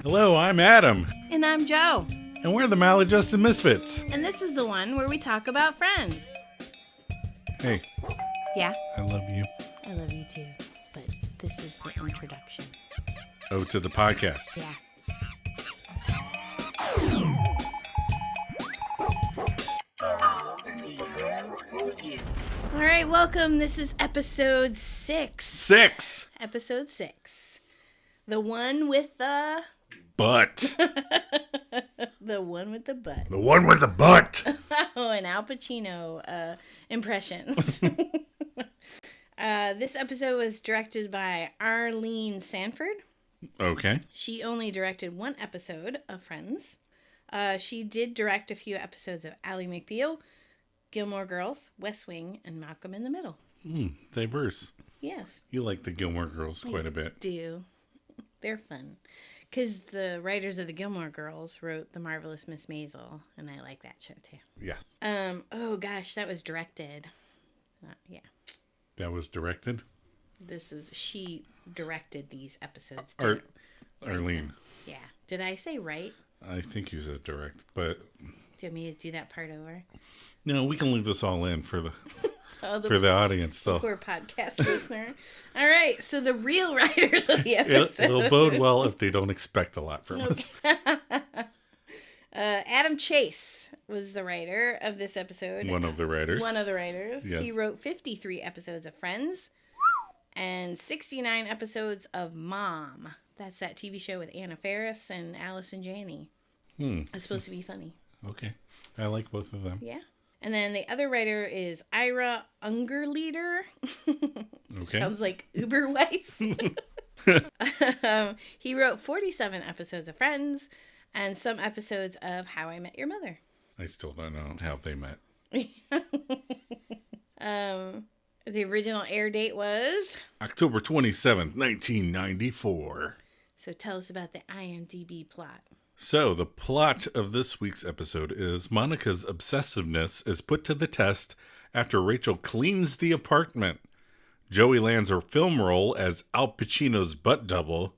Hello, I'm Adam. And I'm Joe. And we're the Maladjusted Misfits. And this is the one where we talk about friends. Hey. Yeah? I love you. I love you too. But this is the introduction. Oh, to the podcast. Yeah. All right, welcome. This is episode 6. Episode 6. The one with the... butt. The one with the butt. The one with the butt. Oh, and Al Pacino impressions. This episode was directed by Arlene Sanford. Okay. She only directed one episode of Friends. She did direct a few episodes of Ally McBeal, Gilmore Girls, West Wing, and Malcolm in the Middle. Diverse. Yes. You like the Gilmore Girls quite a bit. I do. They're fun. Because the writers of the Gilmore Girls wrote The Marvelous Miss Maisel, and I like that show too. Yeah. Oh gosh, that was directed. Yeah. That was directed? She directed these episodes. Arlene. Yeah. Did I say right? I think you said direct, but... Do you want me to do that part over? No, we can leave this all in for the... for the audience, though. Poor podcast listener. All right, so the real writers of the episode. It'll bode well if they don't expect a lot from us. Adam Chase was the writer of this episode. One of the writers. Yes. He wrote 53 episodes of Friends and 69 episodes of Mom. That's that TV show with Anna Faris and Allison Janney. It's supposed to be funny. Okay. I like both of them. Yeah. And then the other writer is Ira Ungerleider. Okay. Sounds like Uber Weiss. He wrote 47 episodes of Friends and some episodes of How I Met Your Mother. I still don't know how they met. The original air date was October 27th, 1994. So tell us about the IMDb plot. So, the plot of this week's episode is Monica's obsessiveness is put to the test after Rachel cleans the apartment. Joey lands her film role as Al Pacino's butt double.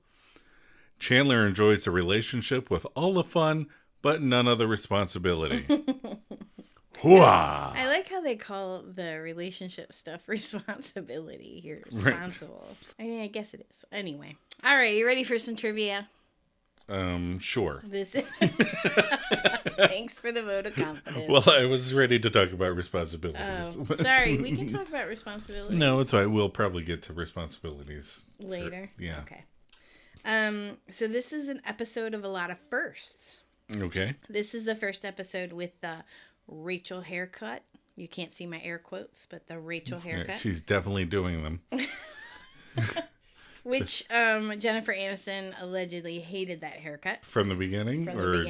Chandler enjoys the relationship with all the fun, but none of the responsibility. Hooah! I like how they call the relationship stuff responsibility. You're responsible. Right. I mean, I guess it is. Anyway. All right, you ready for some trivia? Sure. Thanks for the vote of confidence. Well, I was ready to talk about responsibilities. Oh, sorry. We can talk about responsibilities. No, it's all right. We'll probably get to responsibilities later. Yeah. Okay. So this is an episode of a lot of firsts. Okay. This is the first episode with the Rachel haircut. You can't see my air quotes, but the Rachel haircut. Yeah, she's definitely doing them. Which Jennifer Aniston allegedly hated that haircut. From the beginning?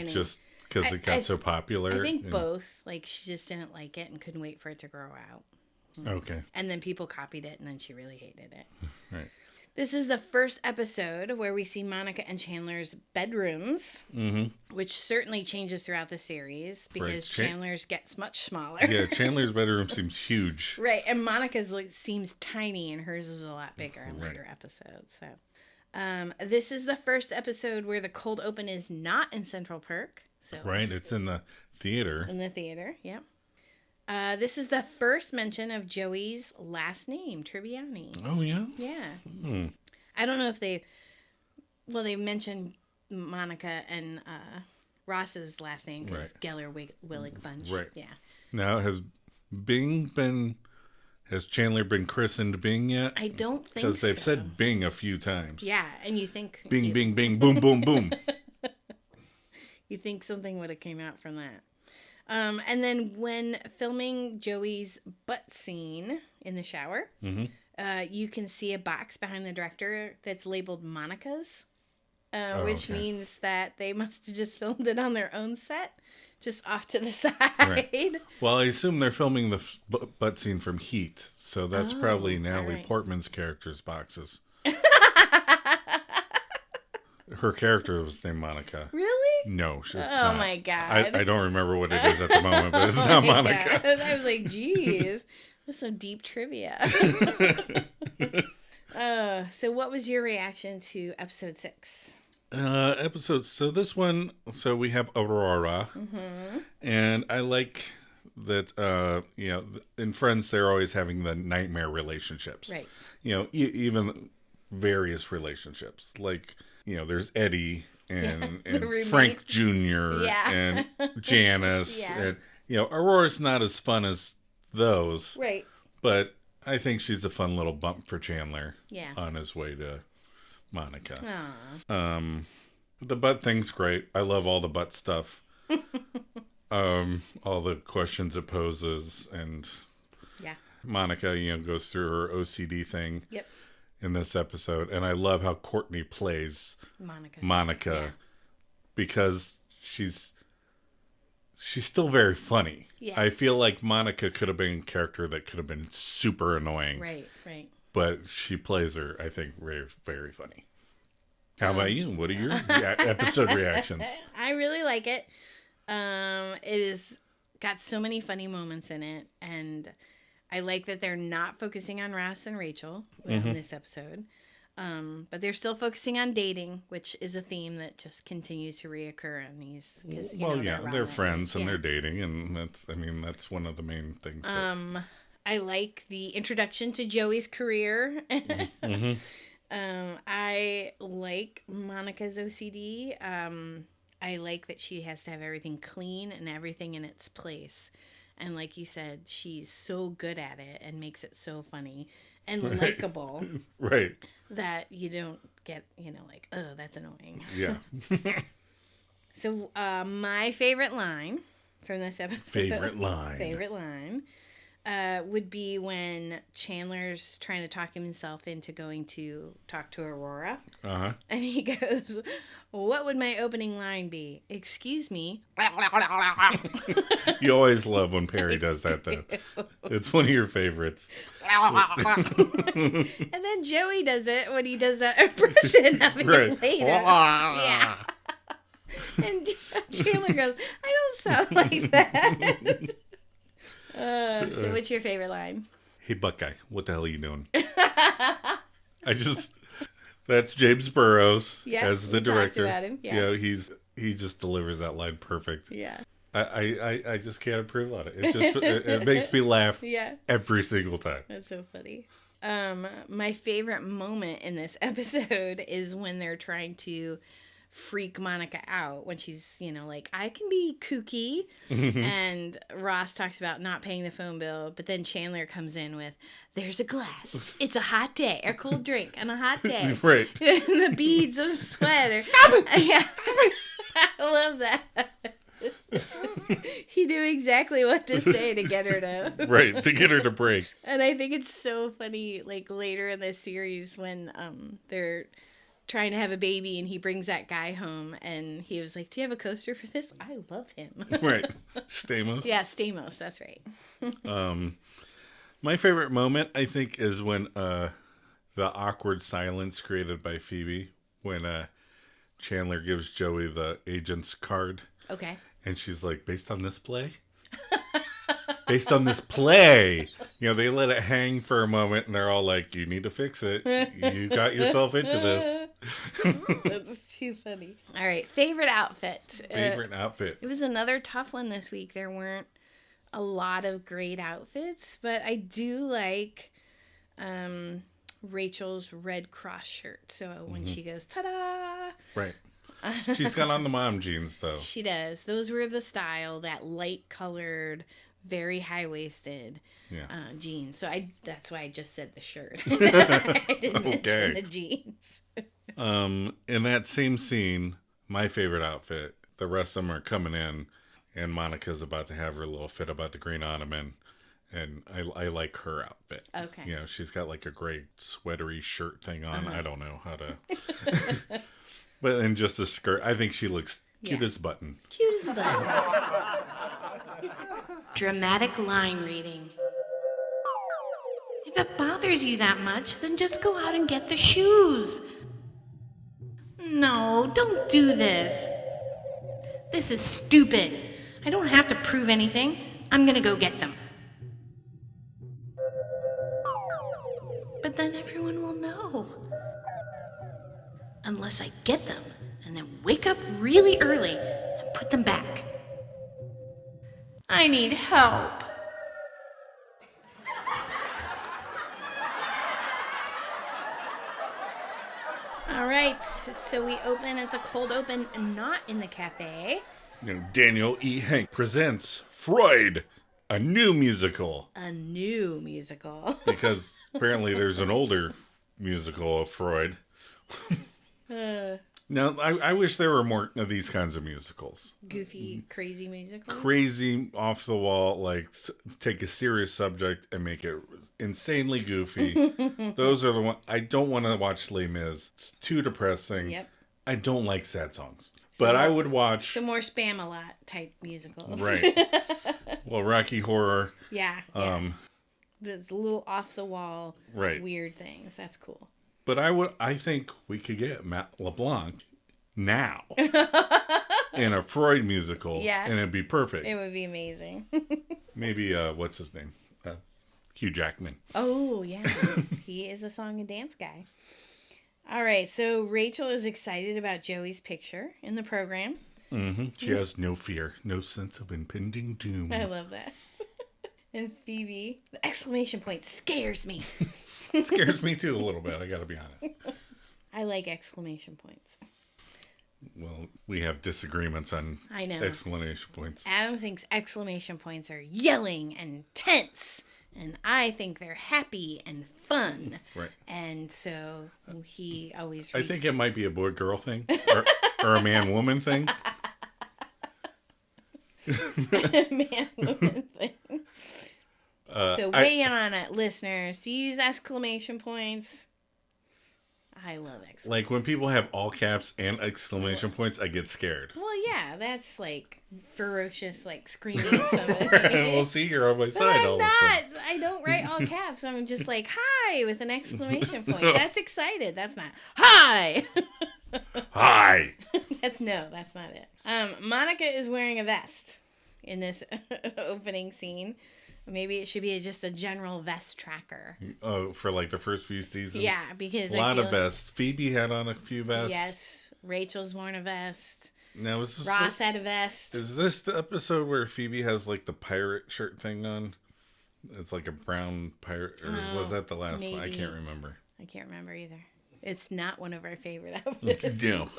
Just because it got so popular? I think both. Like, she just didn't like it and couldn't wait for it to grow out. Okay. And then people copied it, and then she really hated it. Right. This is the first episode where we see Monica and Chandler's bedrooms, which certainly changes throughout the series because Chandler's gets much smaller. Yeah, Chandler's bedroom seems huge. Right, and Monica's seems tiny, and hers is a lot bigger in later episodes. So, this is the first episode where the cold open is not in Central Perk. So it's in the theater. In the theater, yeah. This is the first mention of Joey's last name, Tribbiani. Oh, yeah? Yeah. I don't know if they mentioned Monica and Ross's last name because Geller Willig Bunch. Right. Yeah. Now, has Chandler been christened Bing yet? I don't think so. Because they've said Bing a few times. Yeah, and you think... Bing, bing, bing, boom, boom, boom. You think something would have came out from that. And then when filming Joey's butt scene in the shower, you can see a box behind the director that's labeled Monica's, which means that they must have just filmed it on their own set, just off to the side. Right. Well, I assume they're filming the butt scene from Heat, so that's probably Natalie Portman's character's boxes. Her character was named Monica. Really? No, it's not. Oh my god! I don't remember what it is at the moment, but it's not Monica. God. I was like, geez, that's some deep trivia. So what was your reaction to episode 6? Episodes. So this one, so we have Aurora, and I like that. In Friends, they're always having the nightmare relationships. Right. Even various relationships. Like, there's Eddie and roommate. Frank Jr. Yeah. and Janice, Yeah. and Aurora's not as fun as those, Right. but I think she's a fun little bump for Chandler. Yeah. On his way to Monica. Aw. The butt thing's great. I love all the butt stuff. All the questions it poses, and Yeah. Monica, goes through her OCD thing. Yep. In this episode, and I love how Courtney plays Monica Yeah. because she's still very funny. Yeah. I feel like Monica could have been a character that could have been super annoying. Right. Right. But she plays her, I think, very, very funny. How about you? What are your episode reactions? I really like it. It is got so many funny moments in it, and I like that they're not focusing on Ross and Rachel in this episode. But they're still focusing on dating, which is a theme that just continues to reoccur in these. They're friends and they're dating, and that's one of the main things. I like the introduction to Joey's career. I like Monica's OCD. I like that she has to have everything clean and everything in its place. And like you said, she's so good at it and makes it so funny and likable. Right. That you don't get, like, oh, that's annoying. Yeah. So my favorite line from this episode. Favorite line would be when Chandler's trying to talk himself into going to talk to Aurora. Uh-huh. And he goes, what would my opening line be? Excuse me. You always love when Perry does that, though. It's one of your favorites. And then Joey does it when he does that impression of it right. later. Yeah. And Chandler goes, I don't sound like that. So what's your favorite line? Hey, Buckeye, what the hell are you doing? That's James Burrows as the director. About him. Yeah. He just delivers that line perfect. Yeah. I just can't improve on it. It's just it makes me laugh every single time. That's so funny. My favorite moment in this episode is when they're trying to freak Monica out when she's, like, I can be kooky. And Ross talks about not paying the phone bill, but then Chandler comes in with, there's a glass. It's a hot day, or cold drink on a hot day. Right. And the beads of sweat. Stop it! Yeah. I love that. He knew exactly what to say to get her to... Right, to get her to break. And I think it's so funny, like, later in this series when they're trying to have a baby and he brings that guy home and he was like, do you have a coaster for this? I love him. Right. Stamos. Yeah, Stamos, that's right. My favorite moment, I think, is when the awkward silence created by Phoebe when Chandler gives Joey the agent's card. Okay. And she's like, based on this play? Based on this play. They let it hang for a moment and they're all like, you need to fix it. You got yourself into this. That's too funny. All right. Favorite outfit. Favorite outfit. It was another tough one this week. There weren't a lot of great outfits, but I do like Rachel's Red Cross shirt. So when she goes, ta-da! Right. She's got on the mom jeans, though. She does. Those were the style, that light-colored, very high-waisted jeans. So that's why I just said the shirt. I didn't mention the jeans. In that same scene, my favorite outfit, the rest of them are coming in, and Monica's about to have her little fit about the green ottoman. And I like her outfit. Okay. She's got like a gray sweatery shirt thing on. I don't know how to... But in just a skirt, I think she looks cute as button. Cute as button. Dramatic line reading. If it bothers you that much, then just go out and get the shoes. No, don't do this. This is stupid. I don't have to prove anything. I'm gonna go get them. But then everyone will know. Unless I get them, and and then wake up really early and put them back. I need help. All right, so we open at the cold open, not in the cafe. Daniel E. Hank presents Freud, a new musical. A new musical. Because apparently there's an older musical of Freud. Now, I wish there were more of these kinds of musicals. Goofy, crazy musicals? Crazy, off the wall, like, take a serious subject and make it insanely goofy. Those are the ones. I don't want to watch Les Mis. It's too depressing. Yep. I don't like sad songs. But I would watch... Some more Spam-A-Lot type musicals. Right. Well, Rocky Horror. Yeah. There's little off-the-wall weird things. That's cool. But I think we could get Matt LeBlanc now in a Freud musical, and it'd be perfect. It would be amazing. Maybe what's his name? Hugh Jackman. Oh yeah, he is a song and dance guy. All right, so Rachel is excited about Joey's picture in the program. Mm-hmm. She has no fear, no sense of impending doom. I love that. And Phoebe, the exclamation point scares me. It scares me too a little bit, I gotta be honest. I like exclamation points. Well, we have disagreements on exclamation points. Adam thinks exclamation points are yelling and tense, and I think they're happy and fun. Right. And so he always I think it might be a boy-girl thing, or a man-woman thing. Man-woman thing. So weigh in on it, listeners. Do you use exclamation points? I love exclamation. Like when people have all caps and exclamation points, I get scared. Well, yeah, that's like ferocious, like screaming at somebody. Well, see, you're on my side all the time. I don't write all caps. I'm just like, hi, with an exclamation point. That's excited. That's not, hi. Hi. That's not it. Monica is wearing a vest in this opening scene. Maybe it should be just a general vest tracker. Oh, for like the first few seasons? Yeah, because a lot of vests. Phoebe had on a few vests. Yes. Rachel's worn a vest. Now, is this Ross had a vest. Is this the episode where Phoebe has like the pirate shirt thing on? It's like a brown pirate. Or was that the last one? I can't remember. I can't remember either. It's not one of our favorite outfits. No.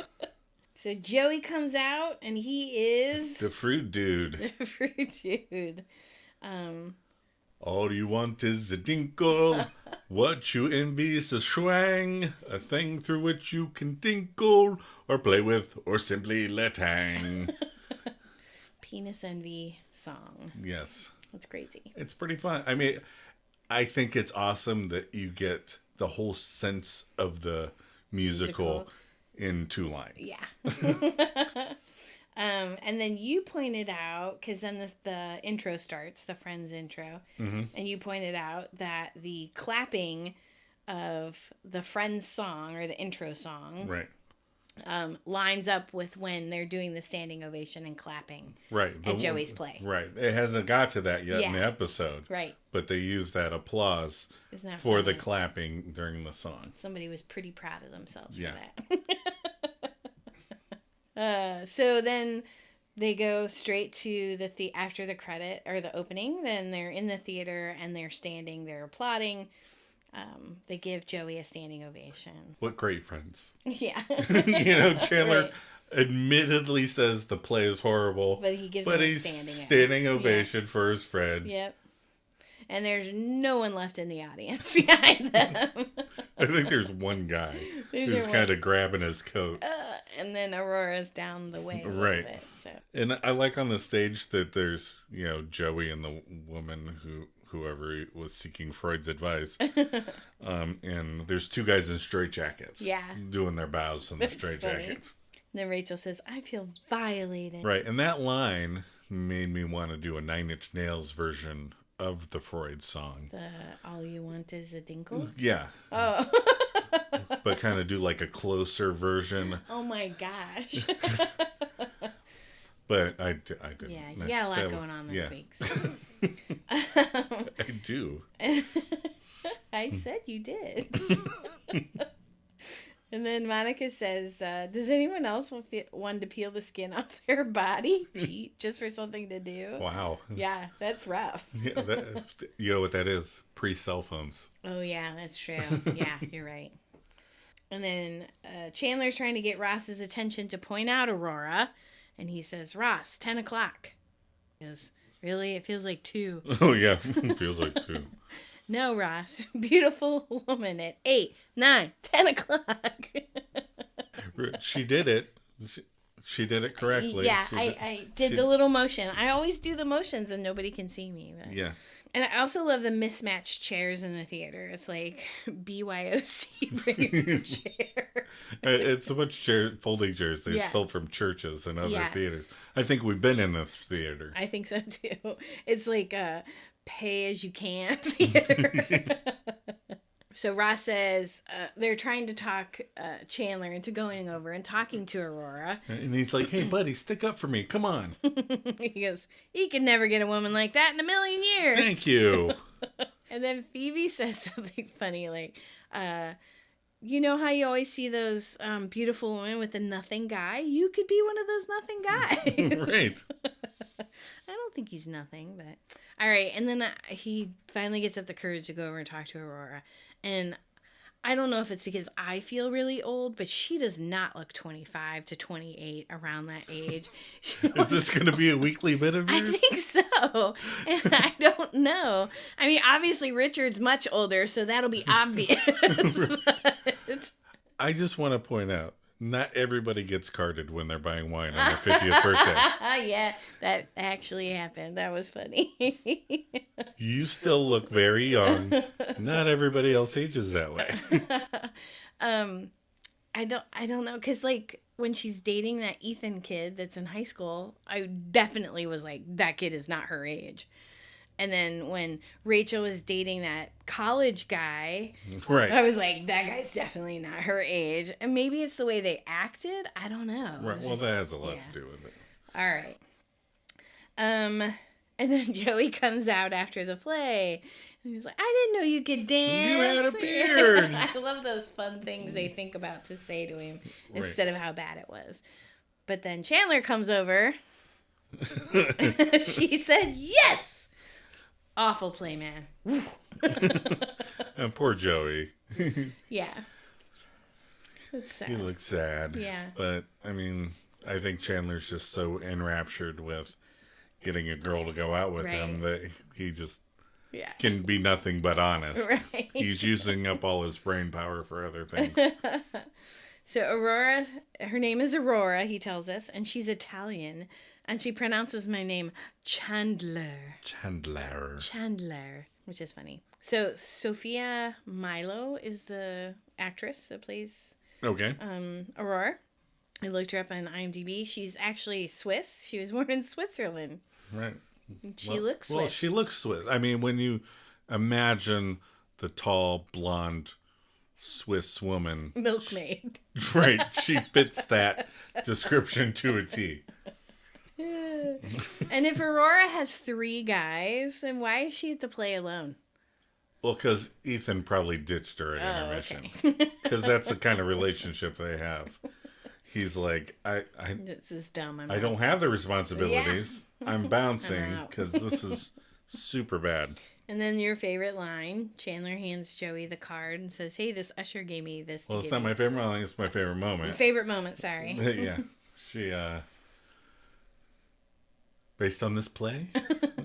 So Joey comes out and he is... the fruit dude. The fruit dude. All you want is a dinkle. What you envy is a schwang. A thing through which you can dinkle or play with or simply let hang. Penis envy song. Yes. That's crazy. It's pretty fun. I mean, I think it's awesome that you get the whole sense of the musical. In 2 lines. Yeah. And then you pointed out, because then the intro starts, the Friends intro, and you pointed out that the clapping of the Friends song, or the intro song, right, lines up with when they're doing the standing ovation and clapping at Joey's play. Right. It hasn't got to that yet in the episode. Right. But they use that applause for the clapping during the song. Somebody was pretty proud of themselves for that. So then they go straight to after the credit or the opening. Then they're in the theater and they're standing, they're applauding. They give Joey a standing ovation. What great friends. Yeah. Chandler admittedly says the play is horrible. But he gives him a standing ovation for his friend. Yep. And there's no one left in the audience behind them. I think there's one guy who's kind of grabbing his coat. And then Aurora's down the way a little bit. So. And I like on the stage that there's, Joey and the woman whoever was seeking Freud's advice. And there's 2 guys in straitjackets. Yeah. Doing their bows in the straitjackets. And then Rachel says, I feel violated. Right. And that line made me want to do a 9 Inch Nails version of the Freud song. All you want is a dinkle? Yeah. Oh. But kind of do like a closer version. Oh my gosh. But I didn't. Yeah, you got a lot going on this week. So. I do. I said you did. And then Monica says, does anyone else want to peel the skin off their body? Cheat just for something to do? Wow. Yeah, that's rough. Yeah, you know what that is? Pre-cell phones. Oh, yeah, that's true. Yeah, you're right. And then Chandler's trying to get Ross's attention to point out Aurora. And he says, Ross, 10 o'clock. He goes, really? It feels like 2. Oh, yeah. It feels like 2. No, Ross. Beautiful woman at 8, 9, 10 o'clock. She did it. She did it correctly. Yeah, I did the little motion. I always do the motions and nobody can see me. But. Yeah. And I also love the mismatched chairs in the theater. It's like BYOC, bring your chair. It's a bunch of folding chairs they stole from churches and other theaters. I think we've been in this theater. I think so too. It's like a pay as you can theater. So Ross says they're trying to talk Chandler into going over and talking to Aurora. And he's like, hey, buddy, stick up for me. Come on. He goes, he could never get a woman like that in a million years. Thank you. And then Phoebe says something funny like, you know how you always see those beautiful women with a nothing guy? You could be one of those nothing guys. Right. I don't think he's nothing, but... All right, and then he finally gets up the courage to go over and talk to Aurora. And I don't know if it's because I feel really old, but she does not look 25 to 28 around that age. Is this going to be a weekly bit of yours? I think so. And I don't know. I mean, obviously Richard's much older, so that'll be obvious. But... I just want to point out, not everybody gets carded when they're buying wine on their 50th birthday. Yeah, that actually happened. That was funny. You still look very young. Not everybody else ages that way. I don't know, because like when she's dating that Ethan kid that's in high school, I definitely was like, that kid is not her age. And then when Rachel was dating that college guy, right, I was like, that guy's definitely not her age. And maybe it's the way they acted. I don't know. Right. Well, that has a lot to do with it. All right. And then Joey comes out after the play. And he's like, I didn't know you could dance. You had a beard. I love those fun things they think about to say to him instead of how bad it was. But then Chandler comes over. She said, yes. Awful play, man. And poor Joey. Yeah. It's sad. He looks sad. Yeah. But, I mean, I think Chandler's just so enraptured with getting a girl to go out with him that he just can be nothing but honest. Right. He's using up all his brain power for other things. So Aurora, her name is Aurora, he tells us, and she's Italian. And she pronounces my name Chandler. Chandler, which is funny. So Sophia Milo is the actress that plays Aurora. I looked her up on IMDb. She's actually Swiss. She was born in Switzerland. Right. She looks Swiss. Well, she looks Swiss. I mean, when you imagine the tall, blonde Swiss woman. Milkmaid. Right. She fits that description to a T. And if Aurora has 3 guys, then why is she at the play alone? Well, because Ethan probably ditched her at intermission. Because that's the kind of relationship they have. He's like, this is dumb. I don't have the responsibilities. Yeah. I'm bouncing because this is super bad. And then your favorite line, Chandler hands Joey the card and says, hey, this usher gave me this. Well, it's not my favorite line. It's my favorite moment. Favorite moment, sorry. Yeah. She, based on this play,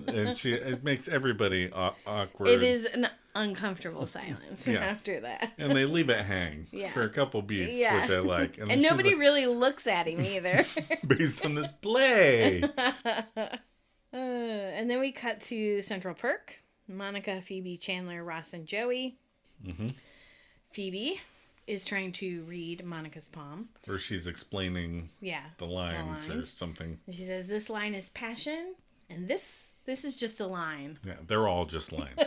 and it makes everybody awkward. It is an uncomfortable silence after that, and they leave it hang for a couple beats, which I like. And nobody really looks at him either. Based on this play. And then we cut to Central Perk. Monica, Phoebe, Chandler, Ross, and Joey. Mm-hmm. Phoebe is trying to read Monica's palm. Or she's explaining the lines or something. And she says, this line is passion, and this is just a line. Yeah, they're all just lines.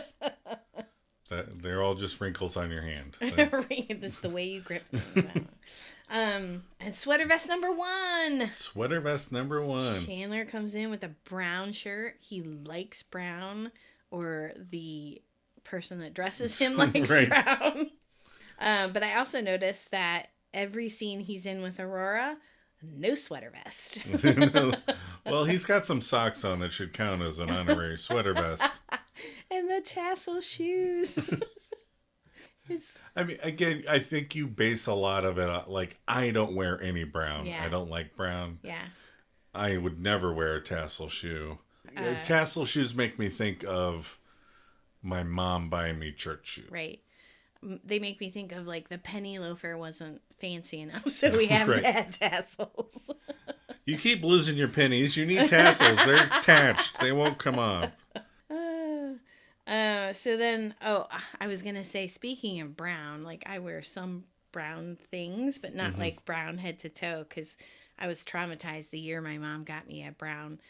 They're all just wrinkles on your hand. That's the way you grip them. And sweater vest number 1. Sweater vest number 1. Chandler comes in with a brown shirt. He likes brown, or the person that dresses him likes brown. But I also noticed that every scene he's in with Aurora, no sweater vest. Well, he's got some socks on that should count as an honorary sweater vest. And the tassel shoes. I mean, again, I think you base a lot of it on, like, I don't wear any brown. Yeah. I don't like brown. Yeah. I would never wear a tassel shoe. Tassel shoes make me think of my mom buying me church shoes. Right. They make me think of, like, the penny loafer wasn't fancy enough, so we have Right. to add tassels. You keep losing your pennies. You need tassels. They're attached. They won't come off. So then, I was going to say, speaking of brown, like, I wear some brown things, but not like brown head to toe, because I was traumatized the year my mom got me a brown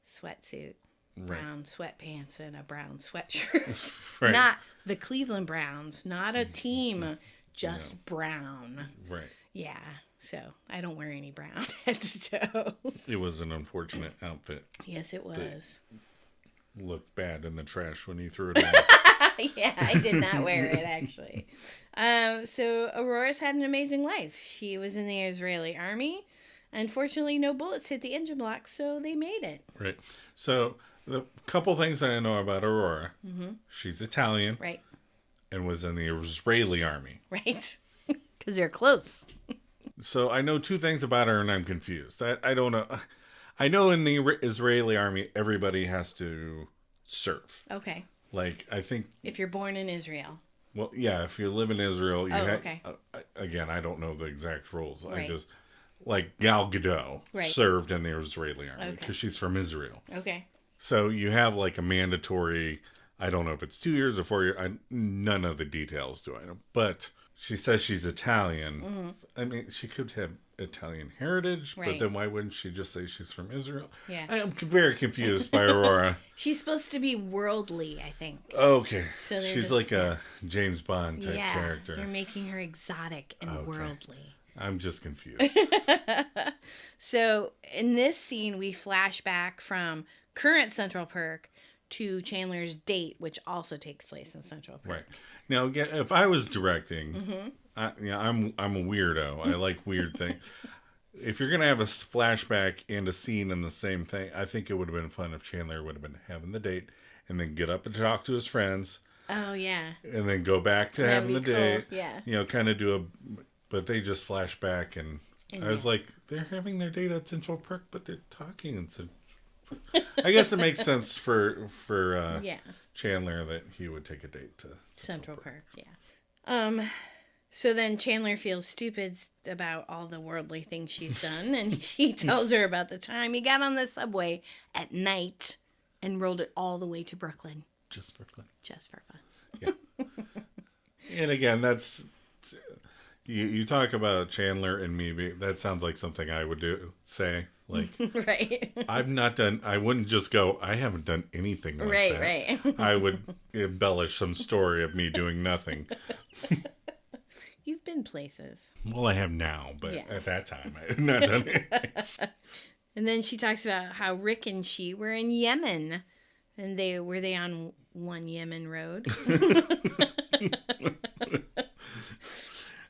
sweatsuit, brown sweatpants, and a brown sweatshirt. Right. Not the Cleveland Browns, not a team, just brown. Right. Yeah, so I don't wear any brown head to toe. It was an unfortunate outfit. Yes, it was. Looked bad in the trash when you threw it away. Yeah, I did not wear it, actually. So Aurora's had an amazing life. She was in the Israeli army. Unfortunately, no bullets hit the engine block, so they made it. Right. So, the couple things I know about Aurora. She's Italian. Right. And was in the Israeli army. Right. Because they're close. So, I know two things about her, and I'm confused. I don't know. I know in the Israeli army, everybody has to serve. Okay. Like, I think... If you're born in Israel. Well, yeah, if you live in Israel, you okay. Again, I don't know the exact rules. Right. I just... Like, Gal Gadot Right. served in the Israeli army Okay. because she's from Israel. Okay. So you have, like, a mandatory... I don't know if it's 2 years or 4 years. None of the details do I know. But she says she's Italian. I mean, she could have Italian heritage, Right. but then why wouldn't she just say she's from Israel? Yeah. I am very confused by Aurora. She's supposed to be worldly, I think. Okay. So they're she's just- like a James Bond type Yeah. character. They're making her exotic and Okay. worldly. I'm just confused. So in this scene, we flash back from current Central Perk to Chandler's date, which also takes place in Central Perk. Right. Now, again, if I was directing, I'm a weirdo. I like weird things. If you're going to have a flashback and a scene in the same thing, I think it would have been fun if Chandler would have been having the date and then get up and talk to his friends. Oh, yeah. And then go back to That'd having the be cool. date. Yeah. You know, kind of do a... But they just flash back and I was like, they're having their date at Central Perk, but they're talking in Central Perk. I guess it makes sense for Chandler that he would take a date to Central Perk, yeah. So then Chandler feels stupid about all the worldly things she's done, and he tells her about the time he got on the subway at night and rolled it all the way to Brooklyn. Just for fun. Just for fun. Yeah. And again, that's... You talk about Chandler and me. That sounds like something I would say. Like, Right. I've not done... I wouldn't just go, I haven't done anything like that. Right. I would embellish some story of me doing nothing. You've been places. Well, I have now, but Yeah. at that time, I had not done anything. And then she talks about how Rick and she were in Yemen. And were they on one Yemen road?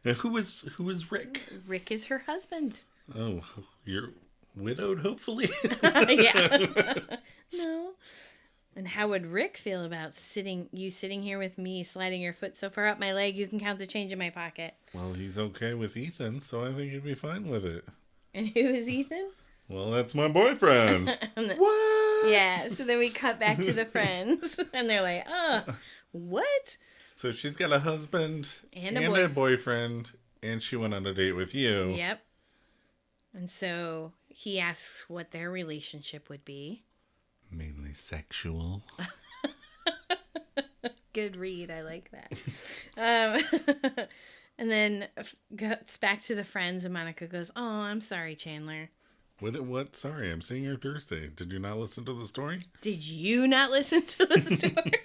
Now, who is Rick? Rick is her husband. Oh, you're widowed, hopefully? Yeah. No. And how would Rick feel about sitting here with me, sliding your foot so far up my leg you can count the change in my pocket? Well, he's okay with Ethan, so I think he'd be fine with it. And who is Ethan? Well, that's my boyfriend. What? Yeah, so then we cut back to the friends, and they're like, oh, what? So she's got a husband And and a a boyfriend, and she went on a date with you. Yep. And so he asks what their relationship would be. Mainly sexual. Good read. I like that. And then gets back to the friends, and Monica goes, oh, I'm sorry, Chandler. What? Sorry, I'm seeing her Thursday. Did you not listen to the story? Did you not listen to the story?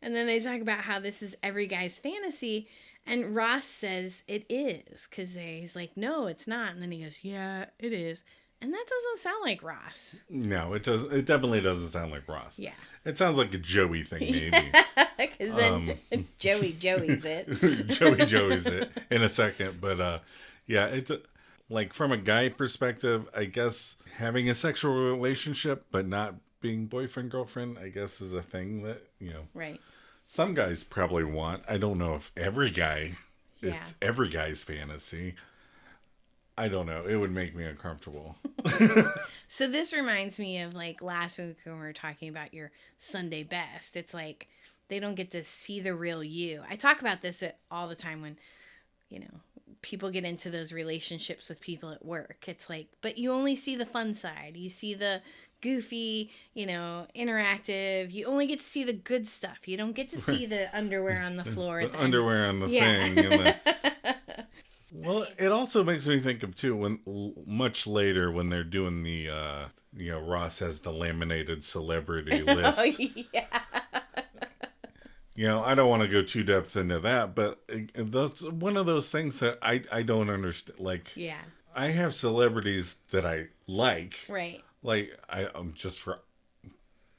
And then they talk about how this is every guy's fantasy. And Ross says it is. Because he's like, no, it's not. And then he goes, yeah, it is. And that doesn't sound like Ross. No, it does. It definitely doesn't sound like Ross. Yeah. It sounds like a Joey thing, maybe. Because then Joey's it. Joey's it in a second. But yeah, it's like from a guy perspective, I guess having a sexual relationship but not being boyfriend girlfriend, I guess, is a thing that Right. some guys probably want. I don't know if every guy, Yeah. it's every guy's fantasy. I don't know. It would make me uncomfortable. So this reminds me of like last week when we were talking about your Sunday best. It's like they don't get to see the real you. I talk about this all the time when, people get into those relationships with people at work. It's like, but you only see the fun side. You see the goofy, interactive. You only get to see the good stuff. You don't get to see the underwear on the floor. The underwear on the thing. Well, it also makes me think of too when much later when they're doing the Ross has the laminated celebrity list. Oh, yeah. I don't want to go too depth into that, but that's one of those things that I don't understand. Like, Yeah. I have celebrities that I like, Right. like I'm just for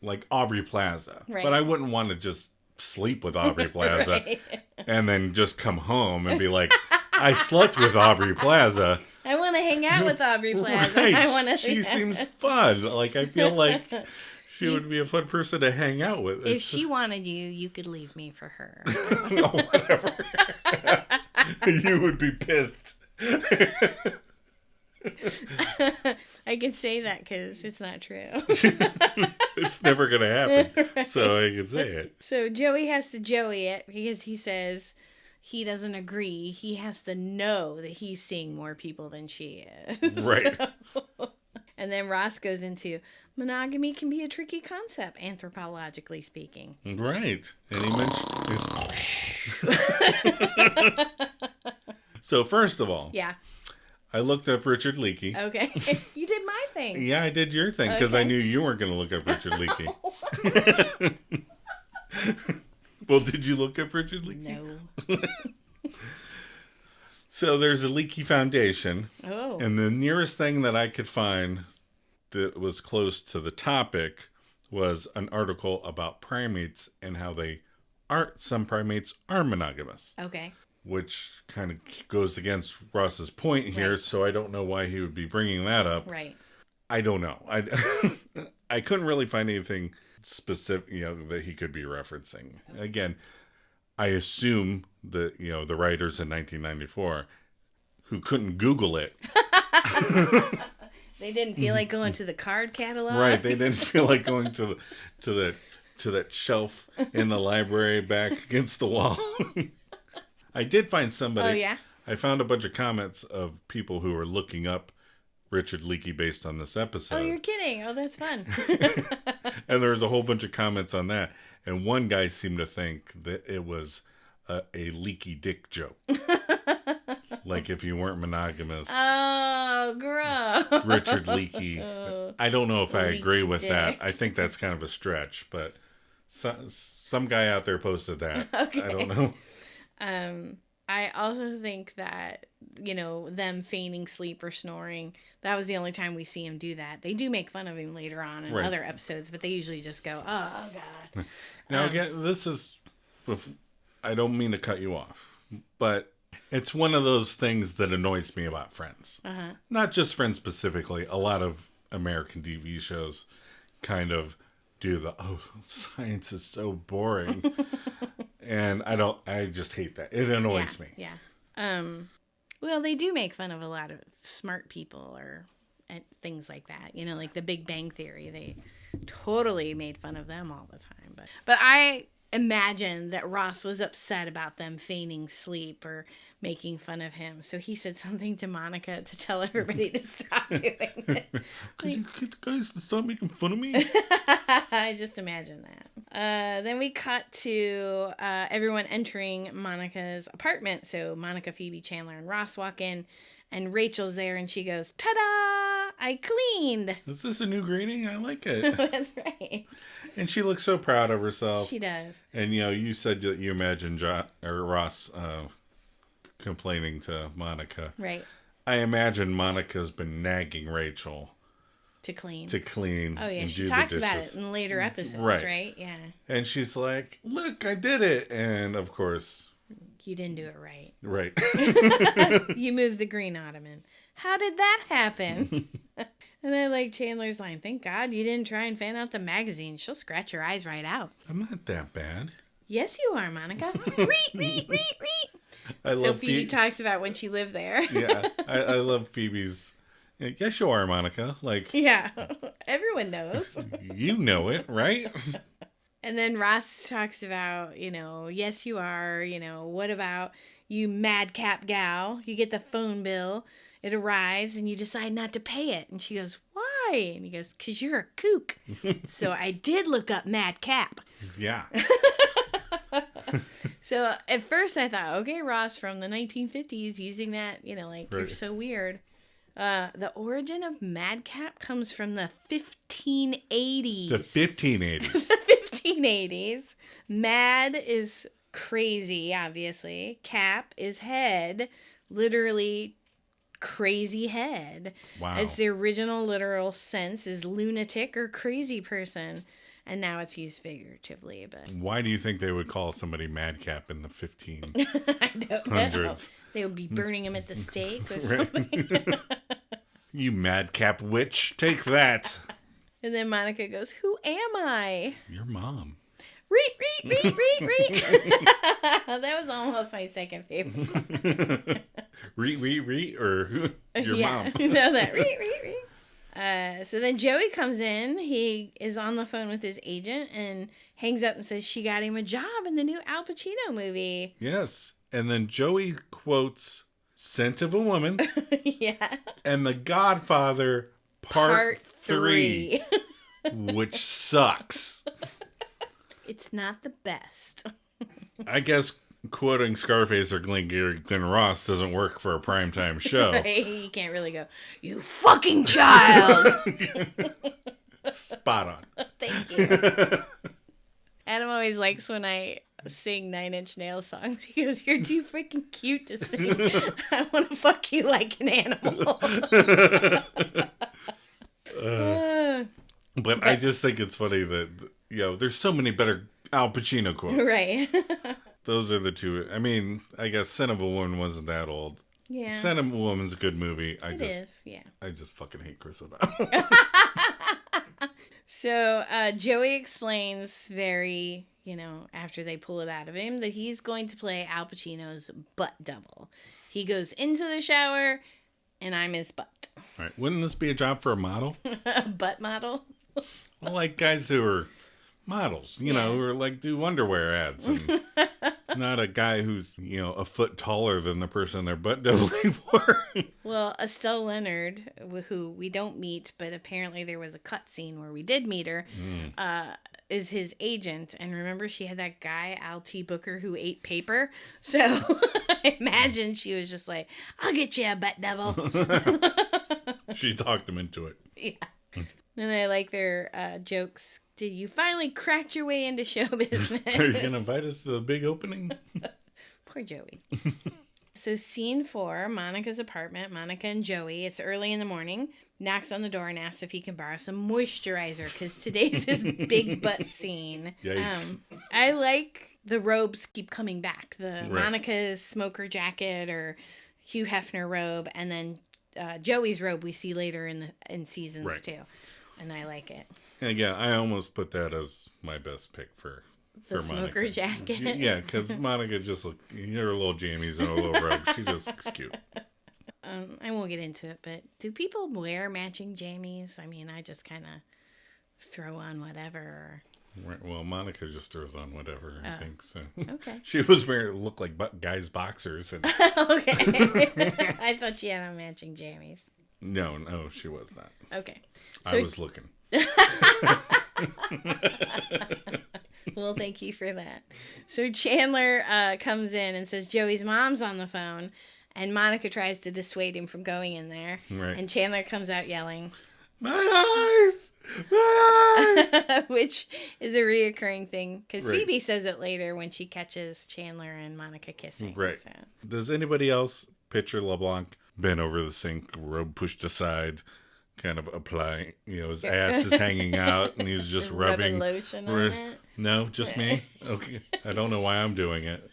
like Aubrey Plaza, Right. but I wouldn't want to just sleep with Aubrey Plaza Right. and then just come home and be like, I slept with Aubrey Plaza. I want to hang out with Aubrey Plaza. Right. I want to. She seems fun. Like, I feel like she would be a fun person to hang out with. If she wanted you, you could leave me for her. Oh, whatever. You would be pissed. I can say that because it's not true. It's never going to happen. Right. So I can say it. So Joey has to Joey it because he says he doesn't agree. He has to know that he's seeing more people than she is. Right. And then Ross goes into monogamy can be a tricky concept, anthropologically speaking. Right. And he mentioned... So first of all... Yeah. I looked up Richard Leakey. Okay. You did my thing. Yeah, I did your thing because I knew you weren't going to look up Richard Leakey. Well, did you look up Richard Leakey? No. So there's a Leakey Foundation. Oh. And the nearest thing that I could find that was close to the topic was an article about primates and how some primates are monogamous. Okay. Which kind of goes against Ross's point here, right. So I don't know why he would be bringing that up. Right. I don't know. I couldn't really find anything specific, that he could be referencing. Again, I assume that, the writers in 1994 who couldn't Google it. They didn't feel like going to the card catalog. Right. They didn't feel like going to that shelf in the library back against the wall. I did find somebody. Oh, yeah? I found a bunch of comments of people who were looking up Richard Leakey based on this episode. Oh, you're kidding. Oh, that's fun. And there was a whole bunch of comments on that. And one guy seemed to think that it was a leaky dick joke. Like if you weren't monogamous. Oh, gross. Richard Leakey. I don't know if I agree with that. I think that's kind of a stretch. But some guy out there posted that. Okay. I don't know. I also think that, them feigning sleep or snoring, that was the only time we see him do that. They do make fun of him later on in other episodes, but they usually just go, oh God. Now, again, I don't mean to cut you off, but it's one of those things that annoys me about Friends. Uh-huh. Not just Friends specifically. A lot of American TV shows kind of do science is so boring. And I just hate that. It annoys me. Yeah. Well, they do make fun of a lot of smart people and things like that. Like the Big Bang Theory. They totally made fun of them all the time. But I imagine that Ross was upset about them feigning sleep or making fun of him. So he said something to Monica to tell everybody to stop doing it. Could you get the guys to stop making fun of me? I just imagine that. Then we cut to everyone entering Monica's apartment. So Monica, Phoebe, Chandler, and Ross walk in, and Rachel's there, and she goes, "Ta-da! I cleaned." Is this a new greeting? I like it. That's right. And she looks so proud of herself. She does. And you said that you imagine Ross complaining to Monica. Right. I imagine Monica's been nagging Rachel to clean. Oh, yeah. And She do talks the about dishes. it in later episodes, right? Yeah. And she's like, look, I did it. And of course... You didn't do it right. Right. You moved the green ottoman. How did that happen? And I like Chandler's line, thank God you didn't try and fan out the magazine. She'll scratch your eyes right out. I'm not that bad. Yes, you are, Monica. Reet. I So love Phoebe talks about when she lived there. Yeah, I love Phoebe's. Yes, you are, Monica. Like, Yeah, everyone knows. you know it, right? And then Ross talks about, yes, you are. What about you, madcap gal? You get the phone bill, it arrives, and you decide not to pay it. And she goes, why? And he goes, 'cause you're a kook. So I did look up madcap. Yeah. So at first I thought, okay, Ross from the 1950s using that, you're so weird. The origin of madcap comes from the 1580s. The 1580s. The 1580s. Mad is crazy, obviously. Cap is head, literally crazy head. Wow. It's the original literal sense is lunatic or crazy person. And now it's used figuratively, but why do you think they would call somebody madcap in the 1500s? I don't know. They would be burning him at the stake or something. You madcap witch, take that. And then Monica goes, who am I? Your mom. Reet. That was almost my second favorite. Reet, or your mom. No, that reet. So then Joey comes in. He is on the phone with his agent and hangs up and says she got him a job in the new Al Pacino movie. Yes. And then Joey quotes Scent of a Woman. Yeah. And The Godfather Part 3. Which sucks. It's not the best. I guess quoting Scarface or Glenn Ross doesn't work for a primetime show. Right? You can't really go, you fucking child. Spot on. Thank you. Adam always likes when I sing 9 Inch Nails songs. He goes, you're too freaking cute to sing. I want to fuck you like an animal. But I just think it's funny that, there's so many better Al Pacino quotes. Right. Those are the two. I mean, I guess Scent of a Woman wasn't that old. Yeah. Scent of a Woman's a good movie. It is, yeah. I just fucking hate Chris O'Donnell. So Joey explains very, after they pull it out of him, that he's going to play Al Pacino's butt double. He goes into the shower, and I'm his butt. All right. Wouldn't this be a job for a model? A butt model? Well, like guys who are models, who are like do underwear ads. And not a guy who's, a foot taller than the person they're butt doubling for. Well, Estelle Leonard, who we don't meet, but apparently there was a cut scene where we did meet her, is his agent. And remember, she had that guy, Al T. Booker, who ate paper. So I imagine she was just like, I'll get you a butt double. She talked him into it. Yeah. And I like their jokes. Did you finally cracked your way into show business? Are you going to invite us to the big opening? Poor Joey. So scene 4, Monica's apartment. Monica and Joey. It's early in the morning. Knocks on the door and asks if he can borrow some moisturizer because today's his big butt scene. Yikes. I like the robes keep coming back. The Monica's smoker jacket or Hugh Hefner robe, and then Joey's robe we see later in seasons too. And I like it. And again, I almost put that as my best pick for the smoker Monica. jacket. Yeah, because Monica just her little jammies and her little robe. She just looks cute. I won't get into it, but do people wear matching jammies? I mean, I just kind of throw on whatever. Well, Monica just throws on whatever, I think. So okay. She was wearing looked like guys' boxers. And... Okay. I thought she had on matching jammies. No, she was not. Okay. So... I was looking. Well, thank you for that. So Chandler comes in and says Joey's mom's on the phone, and Monica tries to dissuade him from going in there. Right. And Chandler comes out yelling, "My eyes! My eyes!" Which is a reoccurring thing because Phoebe says it later when she catches Chandler and Monica kissing. Right. So. Does anybody else picture LeBlanc bent over the sink, robe pushed aside, kind of applying, his ass is hanging out and he's just rubbing lotion on it. No, just me? Okay. I don't know why I'm doing it.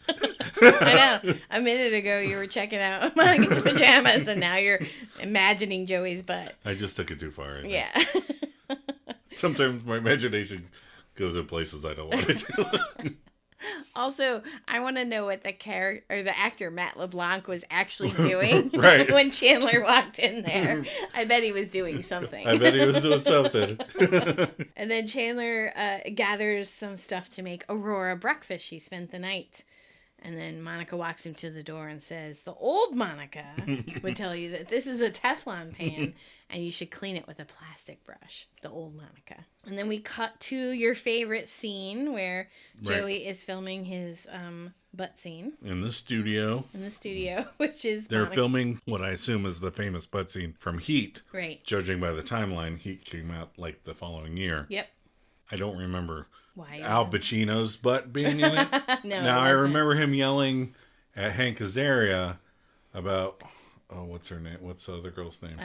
I know. A minute ago you were checking out Monica's pajamas and now you're imagining Joey's butt. I just took it too far. I think. Yeah. Sometimes my imagination goes in places I don't want it to. Also, I want to know what the actor Matt LeBlanc was actually doing Right. when Chandler walked in there. I bet he was doing something. I bet he was doing something. And then Chandler gathers some stuff to make Aurora breakfast. She spent the night. And then Monica walks him to the door and says, the old Monica would tell you that this is a Teflon pan and you should clean it with a plastic brush. The old Monica. And then we cut to your favorite scene where Joey is filming his butt scene. In the studio, which is they're Monica. filming what I assume is the famous butt scene from Heat. Right. Judging by the timeline, Heat came out like the following year. Yep. I don't remember Why Al Pacino's butt being in it. No, now, it I wasn't. remember him yelling at Hank Azaria about, what's her name? What's the other girl's name?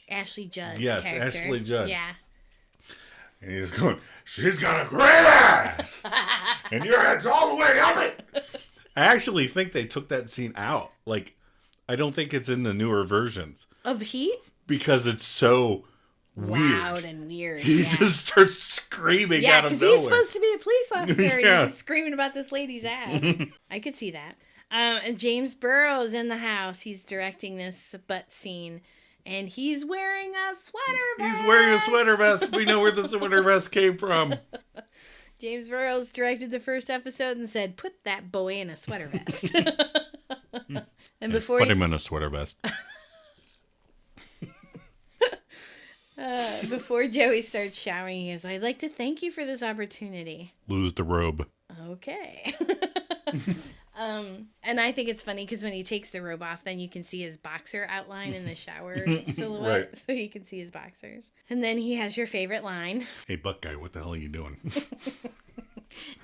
Ashley Judd's Yes, character. Ashley Judd. Yeah. And he's going, she's got a great ass! And your head's all the way up it! I actually think they took that scene out. Like, I don't think it's in the newer versions. Of Heat? Because it's so weird. Loud and weird. He just starts screaming out of because nowhere. he's supposed to be a police officer and Yeah. he's just screaming about this lady's ass. I could see that. And James Burrows in the house. He's directing this butt scene. And he's wearing a sweater vest. He's wearing a sweater vest. We know where the sweater vest came from. James Burrows directed the first episode and said, put that boy in a sweater vest. And before Put him in a sweater vest. before Joey starts showering, he goes, I'd like to thank you for this opportunity. Lose the robe. Okay. And I think it's funny because when he takes the robe off, then you can see his boxer outline in the shower silhouette. Right. So you can see his boxers. And then he has your favorite line. Hey, butt guy, what the hell are you doing?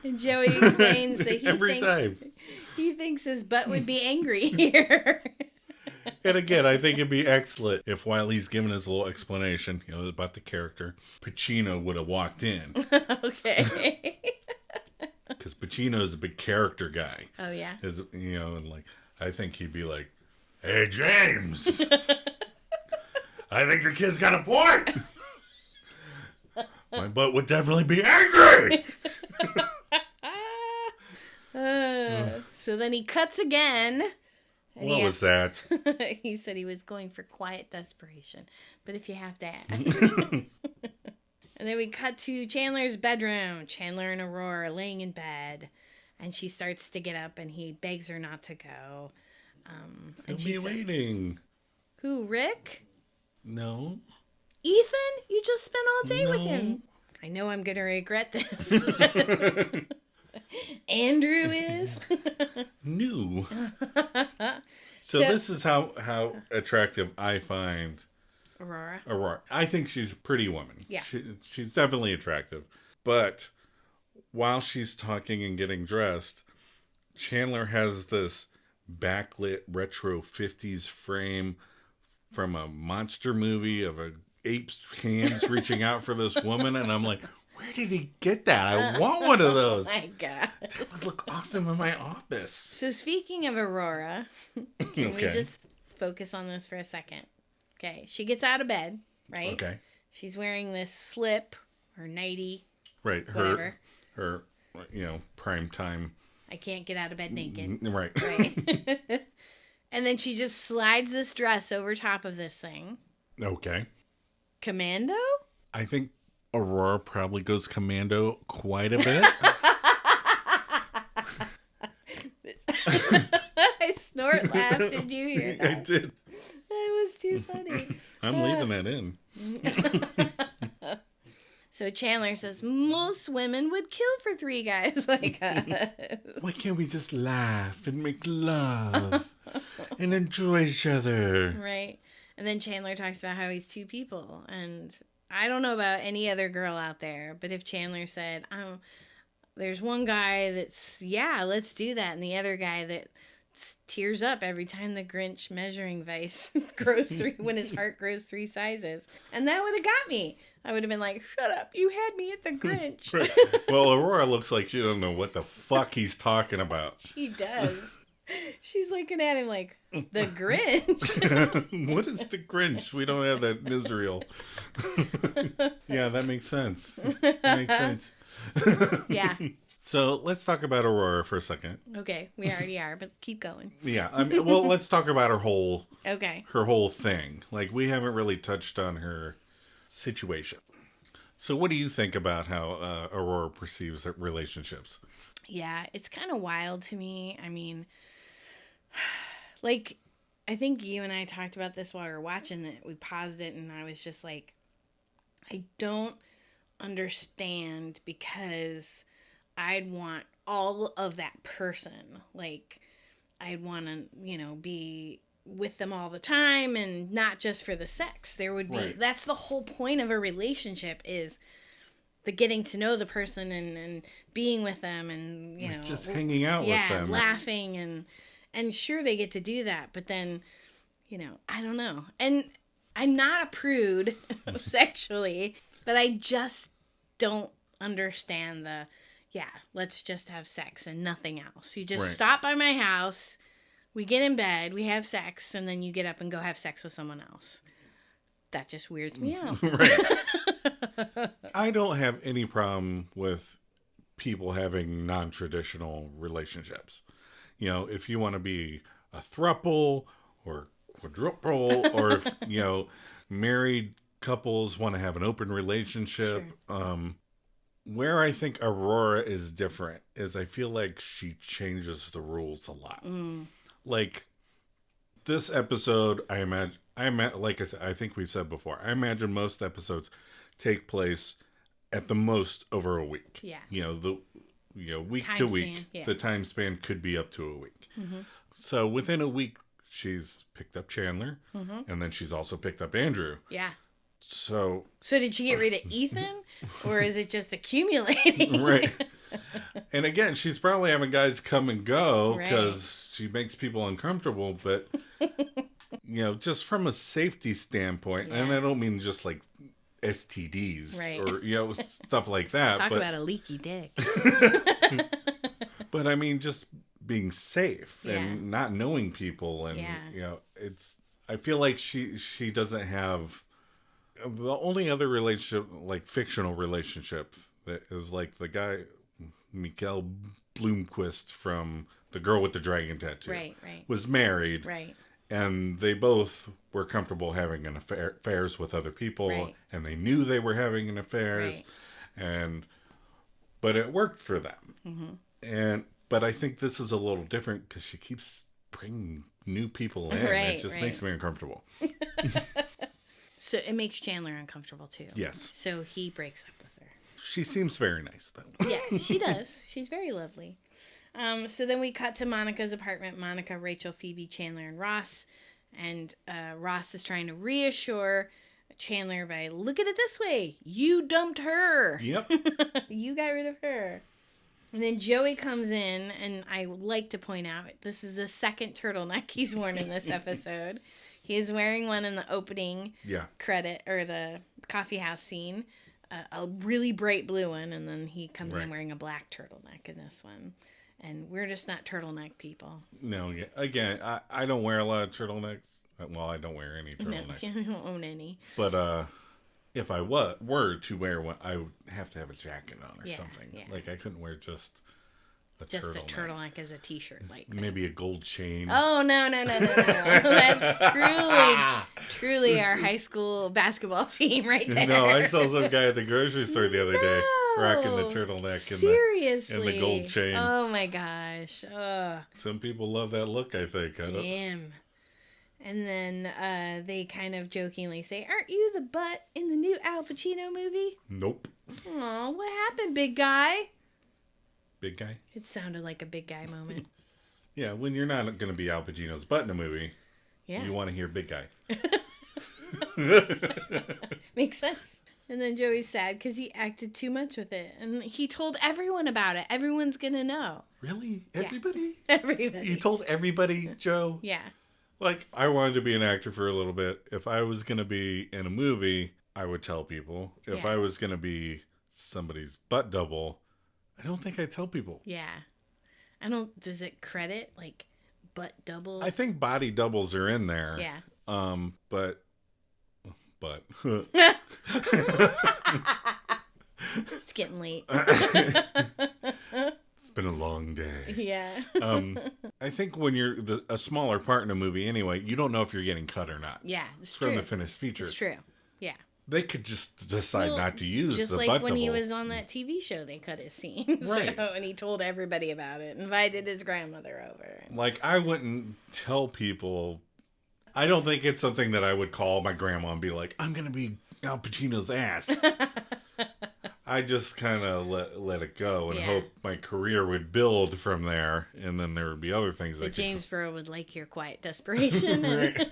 And Joey explains that he thinks his butt would be angry here. And again, I think it'd be excellent if while he's giving his little explanation, about the character, Pacino would have walked in. Okay. Because Pacino's a big character guy. Oh, yeah. And like, I think he'd be like, hey, James, I think the kid's got a point. My butt would definitely be angry. So then he cuts again. And What was that? He said he was going for quiet desperation. But if you have to ask. And then we cut to Chandler's bedroom. Chandler and Aurora are laying in bed. And she starts to get up and he begs her not to go. He'll be waiting. Who, Rick? No. Ethan? You just spent all day with No. him. I know I'm going to regret this. Andrew is. No. So this is how attractive I find Aurora. I think she's a pretty woman. Yeah. She's definitely attractive. But while she's talking and getting dressed, Chandler has this backlit retro 50s frame from a monster movie of a ape's hands reaching out for this woman. And I'm like, where did he get that? I want one of those. Oh my God. That would look awesome in my office. So speaking of Aurora, can we just focus on this for a second? Okay. She gets out of bed, right? Okay. She's wearing this slip or nightie. Right. Whatever. Her prime time. I can't get out of bed naked. Right. Right. And then she just slides this dress over top of this thing. Okay. Commando? I think Aurora probably goes commando quite a bit. I snort laughed. Did you hear that? I did. That was too funny. I'm leaving that in. So Chandler says, most women would kill for 3 guys like us. Why can't we just laugh and make love and enjoy each other? Right. And then Chandler talks about how he's 2 people. And I don't know about any other girl out there, but if Chandler said, there's one guy that's, yeah, let's do that. And the other guy that tears up every time the Grinch measuring vise grows when his heart grows 3 sizes. And that would have got me. I would have been like, shut up, you had me at the Grinch. Right. Well, Aurora looks like she don't know what the fuck he's talking about. She does. She's looking at him like, the Grinch? What is the Grinch? We don't have that newsreel. Yeah, that makes sense. That makes sense. Yeah. So let's talk about Aurora for a second. Okay, we already are, but keep going. Yeah, I mean, well, let's talk about her whole thing. Like, we haven't really touched on her situation. So what do you think about how Aurora perceives relationships? Yeah, it's kind of wild to me. I mean, like, I think you and I talked about this while we were watching it. We paused it, and I was just like, I don't understand, because I'd want all of that person. Like, I'd want to, be with them all the time, and not just for the sex. There would be, right. That's the whole point of a relationship, is the getting to know the person and being with them, and, just hanging out with them. Laughing, and sure, they get to do that, but then, I don't know. And I'm not a prude sexually, but I just don't understand let's just have sex and nothing else. You just stop by my house, we get in bed, we have sex, and then you get up and go have sex with someone else. That just weirds me out. Right. I don't have any problem with people having non-traditional relationships. If you want to be a throuple or quadruple, or if, married couples want to have an open relationship. Sure. Where I think Aurora is different is I feel like she changes the rules a lot. Like, this episode, I imagine, like I said, I think we've said before, I imagine most episodes take place at the most over a week. Yeah. Week time to week, span, yeah. The time span could be up to a week. Mm-hmm. So within a week, she's picked up Chandler, and then she's also picked up Andrew. Yeah. So did she get rid of Ethan, or is it just accumulating? Right. And again, she's probably having guys come and go because she makes people uncomfortable. But, just from a safety standpoint, and I don't mean just like STDs or, stuff like that. Talk about a leaky dick. But I mean, just being safe and not knowing people. And, I feel like she doesn't have. The only other relationship, like fictional relationship, that is like the guy, Mikael Blomkvist from The Girl with the Dragon Tattoo, was married, and they both were comfortable having affairs with other people, and they knew they were having an affairs, but it worked for them. But I think this is a little different because she keeps bringing new people in. It just makes me uncomfortable. So it makes Chandler uncomfortable too. Yes. So he breaks up with her. She seems very nice though. Yeah, she does. She's very lovely. So then we cut to Monica's apartment. Monica, Rachel, Phoebe, Chandler, and Ross. And Ross is trying to reassure Chandler by, look at it this way. You dumped her. Yep. You got rid of her. And then Joey comes in, and I would like to point out, this is the second turtleneck he's worn in this episode. He is wearing one in the opening credit, or the coffee house scene, a really bright blue one, and then he comes in wearing a black turtleneck in this one. And we're just not turtleneck people. No, again, I don't wear a lot of turtlenecks. Well, I don't wear any turtlenecks. No, you don't own any. But if I were to wear one, I would have to have a jacket on or something. Yeah. Like, I couldn't wear just a turtleneck as a t-shirt, like maybe a gold chain. Oh, no. That's truly our high school basketball team right there. No, I saw some guy at the grocery store the other day rocking the turtleneck and the gold chain. Oh my gosh. Some people love that look, I think. Damn. And then they kind of jokingly say, aren't you the butt in the new Al Pacino movie? Nope. Aw, what happened, big guy? Big guy? It sounded like a big guy moment. Yeah, when you're not going to be Al Pacino's butt in a movie, you want to hear big guy. Makes sense. And then Joey's sad because he acted too much with it. And he told everyone about it. Everyone's going to know. Really? Everybody? Yeah. Everybody. You told everybody, Joe? Yeah. Like, I wanted to be an actor for a little bit. If I was going to be in a movie, I would tell people. If I was going to be somebody's butt double, I don't think I'd tell people. Yeah. Does it credit, like, butt double? I think body doubles are in there. Yeah. But. It's getting late. It's been a long day. Yeah. I think when you're a smaller part in a movie anyway, you don't know if you're getting cut or not. Yeah, it's from true. the finished feature. It's true. Yeah. They could just decide not to use just the like butt when double. he was on that TV show, they cut his scenes. Right. And he told everybody about it. Invited his grandmother over. Like, I wouldn't tell people. I don't think it's something that I would call my grandma and be like, I'm going to be Al Pacino's ass. I just kind of let it go and hope my career would build from there. And then there would be other things that Jamesboro would like your quiet desperation. And,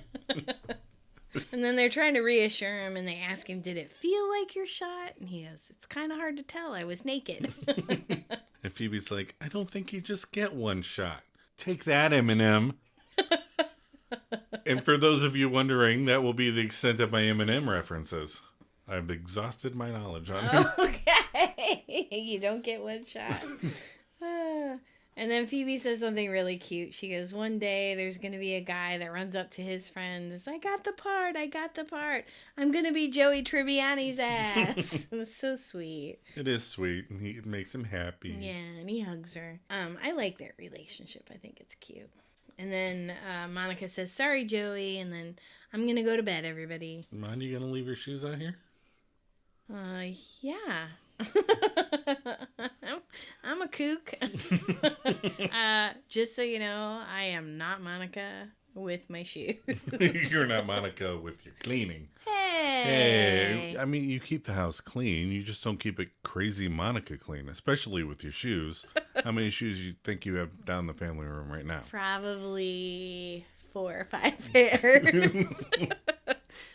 and then they're trying to reassure him and they ask him, did it feel like your shot? And he goes, it's kind of hard to tell. I was naked. And Phoebe's like, I don't think you just get one shot. Take that, Eminem. And for those of you wondering, that will be the extent of my Eminem references. I've exhausted my knowledge on him. Okay. You don't get one shot. And then Phoebe says something really cute. She goes, one day there's going to be a guy that runs up to his friend and says, I got the part. I'm going to be Joey Tribbiani's ass. It's so sweet. It is sweet. And it makes him happy. Yeah, and he hugs her. I like their relationship. I think it's cute. And then Monica says, sorry, Joey. And then I'm going to go to bed, everybody. Mind you going to leave your shoes out here? Yeah. I'm a kook. Just so you know, I am not Monica with my shoes. You're not Monica with your cleaning. Hey. I mean, you keep the house clean. You just don't keep it crazy Monica clean, especially with your shoes. How many shoes you think you have down the family room right now? Probably 4 or 5 pairs.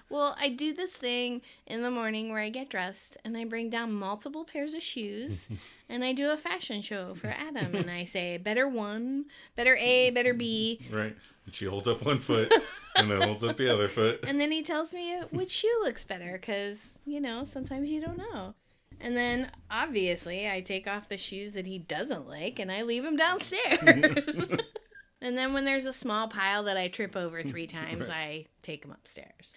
Well, I do this thing in the morning where I get dressed and I bring down multiple pairs of shoes and I do a fashion show for Adam and I say, better one, better A, better B. Right. And she holds up one foot and then holds up the other foot. And then he tells me which shoe looks better because, sometimes you don't know. And then, obviously, I take off the shoes that he doesn't like and I leave them downstairs. And then when there's a small pile that I trip over 3 times, right. I take them upstairs.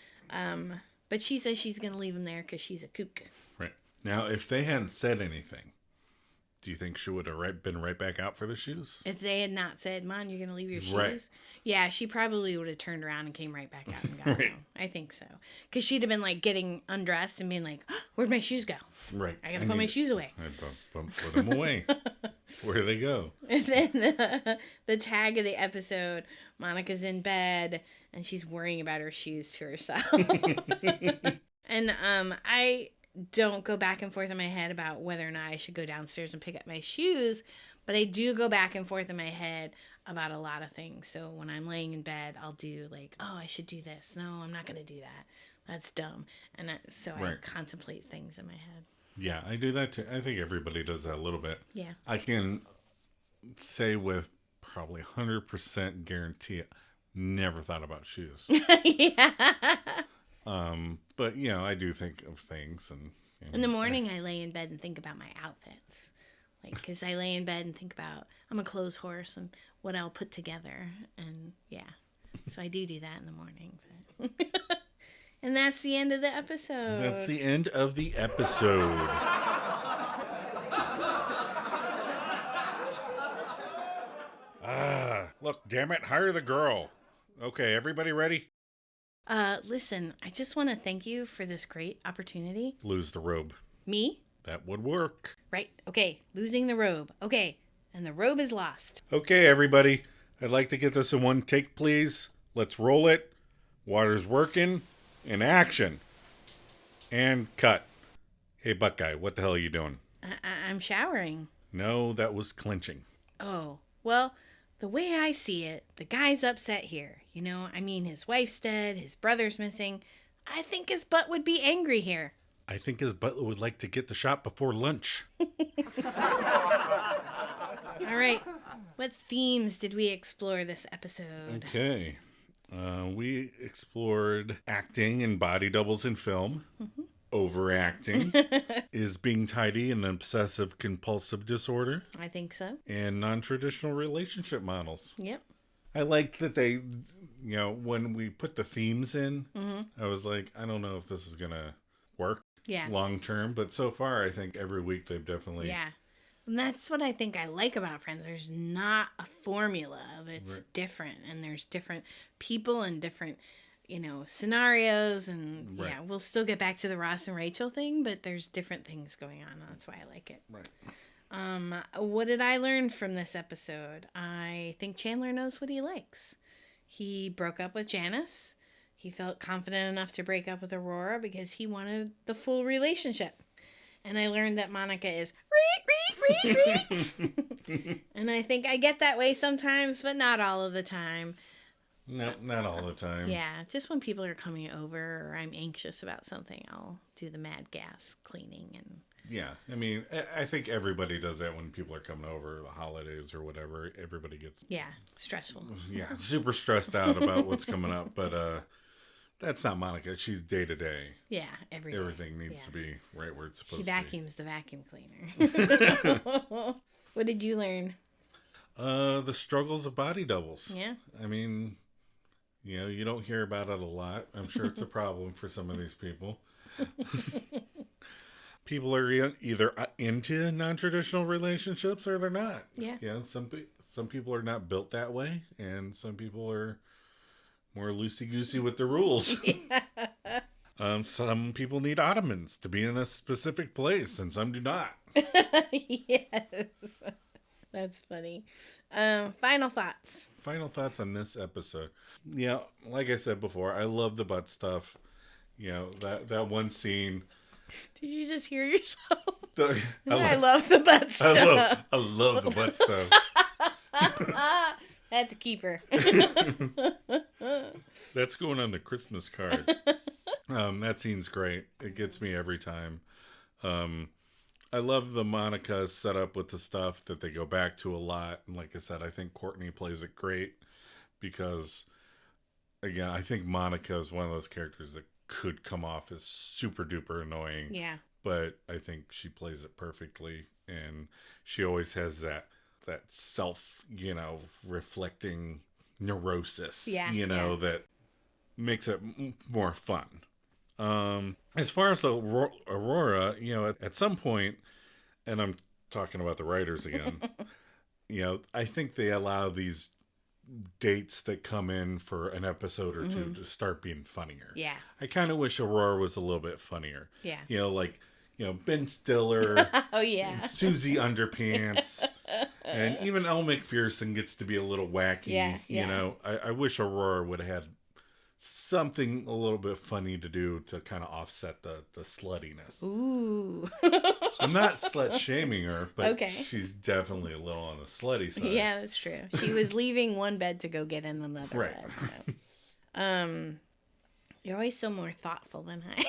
But she says she's going to leave them there because she's a kook. Right. Now, if they hadn't said anything, do you think she would have been right back out for the shoes? If they had not said, Mom, you're going to leave your shoes? Right. Yeah, she probably would have turned around and came right back out and got them. I think so. Because she'd have been like getting undressed and being like, oh, where'd my shoes go? Right. I got to put my shoes away. I put them away. Where do they go? And then the tag of the episode, Monica's in bed and she's worrying about her shoes to herself. And I don't go back and forth in my head about whether or not I should go downstairs and pick up my shoes, but I do go back and forth in my head about a lot of things. So when I'm laying in bed, I'll do like, oh, I should do this. No, I'm not going to do that. That's dumb. And I contemplate things in my head. Yeah, I do that too. I think everybody does that a little bit. Yeah. I can say with probably 100% guarantee, never thought about shoes. Yeah. But I do think of things. And in the morning, I lay in bed and think about my outfits. Like, because I lay in bed and think about, I'm a clothes horse and what I'll put together. And yeah, so I do that in the morning. But and that's the end of the episode. That's the end of the episode. Look, damn it, hire the girl. Okay, everybody ready? Listen, I just want to thank you for this great opportunity. Lose the robe. Me? That would work. Right, okay, losing the robe. Okay, and the robe is lost. Okay, everybody, I'd like to get this in one take, please. Let's roll it. Water's working. In action. And cut. Hey, Buckeye, what the hell are you doing? I'm showering. No, that was clenching. Oh, well, the way I see it, the guy's upset here. His wife's dead, his brother's missing. I think his butt would be angry here. I think his butler would like to get the shot before lunch. All right. What themes did we explore this episode? Okay. We explored acting and body doubles in film. Mm-hmm. Overacting. Is being tidy an obsessive compulsive disorder? I think so. And non-traditional relationship models. Yep. I like that they, when we put the themes in, I was like, I don't know if this is going to work long term. But so far, I think every week they've definitely... Yeah. And that's what I think I like about Friends. There's not a formula that's different. And there's different people and different, scenarios. And we'll still get back to the Ross and Rachel thing, but there's different things going on. That's why I like it. Right. What did I learn from this episode? I think Chandler knows what he likes. He broke up with Janice. He felt confident enough to break up with Aurora because he wanted the full relationship. And I learned that Monica is and I think I get that way sometimes, but not all of the time. No, not all the time. Yeah, just when people are coming over or I'm anxious about something, I'll do the mad gas cleaning. And yeah, I mean, I think everybody does that when people are coming over, the holidays or whatever. Everybody gets... Yeah, stressful. Yeah, super stressed out about what's coming up, but... That's not Monica. She's day to day. Yeah, everything needs to be right where it's supposed to be. She vacuums the vacuum cleaner. What did you learn? The struggles of body doubles. Yeah. I mean, you don't hear about it a lot. I'm sure it's a problem for some of these people. People are either into non-traditional relationships or they're not. Yeah. Some people are not built that way, and some people are more loosey-goosey with the rules. Yeah. Some people need ottomans to be in a specific place, and some do not. Yes. That's funny. Final thoughts. Final thoughts on this episode. Yeah, like I said before, I love the butt stuff. That one scene. Did you just hear yourself? I love the butt stuff. I love the butt stuff. That's a keeper. That's going on the Christmas card. That scene's great. It gets me every time. I love the Monica setup with the stuff that they go back to a lot. And like I said, I think Courtney plays it great because, again, I think Monica is one of those characters that could come off as super duper annoying. Yeah. But I think she plays it perfectly. And she always has that self, reflecting neurosis, that makes it more fun. As far as Aurora, at some point, and I'm talking about the writers again, I think they allow these dates that come in for an episode or two to start being funnier. Yeah. I kind of wish Aurora was a little bit funnier. Yeah. Like, Ben Stiller. Oh, yeah. Susie Underpants. And even Elle McPherson gets to be a little wacky. Yeah. I wish Aurora would have had something a little bit funny to do to kind of offset the sluttiness. Ooh. I'm not slut shaming her, but okay. She's definitely a little on the slutty side. Yeah, that's true. She was leaving one bed to go get in another bed. So. You're always so more thoughtful than I.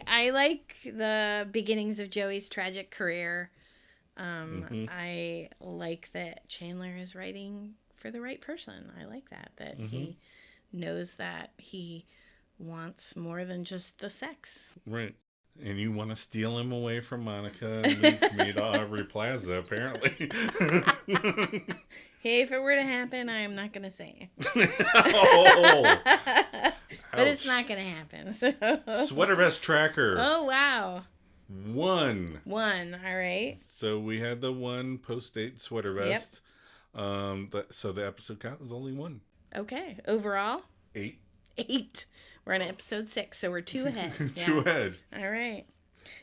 I like the beginnings of Joey's tragic career. I like that Chandler is writing for the right person. I like that he knows that he wants more than just the sex. Right. And you want to steal him away from Monica and leave me to Aubrey Plaza, apparently. Hey, if it were to happen, I am not going to say. Oh! But it's not going to happen. So. Sweater vest tracker. Oh, wow. One. All right. So we had the one post-date sweater vest. Yep. So the episode count is only one. Okay. Overall? 8. We're on episode 6, so we're 2 ahead. Two ahead. All right.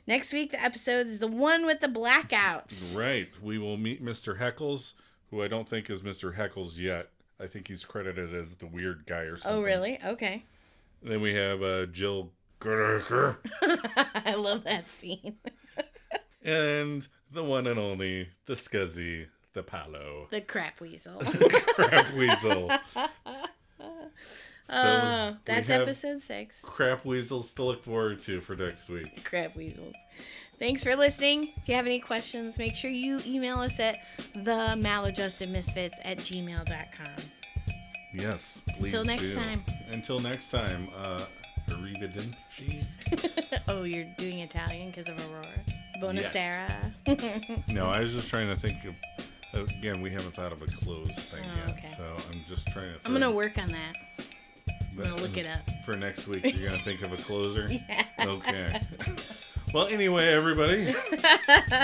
Next week, the episode is the one with the blackouts. Right. We will meet Mr. Heckles, who I don't think is Mr. Heckles yet. I think he's credited as the weird guy or something. Oh, really? Okay. Then we have Jill Goodacre. I love that scene. And the one and only, the Scuzzy, the Palo. The crap weasel. The crap weasel. Oh, that's we have episode 6. crap weasels to look forward to for next week. Crap weasels. Thanks for listening. If you have any questions, make sure you email us at themaladjustedmisfits@gmail.com. Yes, please. Until next time. Until next time. Arrivederci. Oh, you're doing Italian because of Aurora. Buonasera. Yes. No, I was just trying to think of. Again, we haven't thought of a close thing yet, okay. so I'm just trying to. I'm gonna work on that. I'm gonna look it up. For next week, you're gonna think of a closer. Yeah. Okay. Well, anyway, everybody,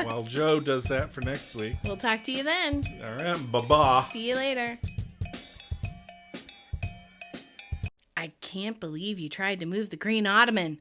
while Joe does that for next week. We'll talk to you then. All right, bye-bye. See you later. I can't believe you tried to move the green ottoman.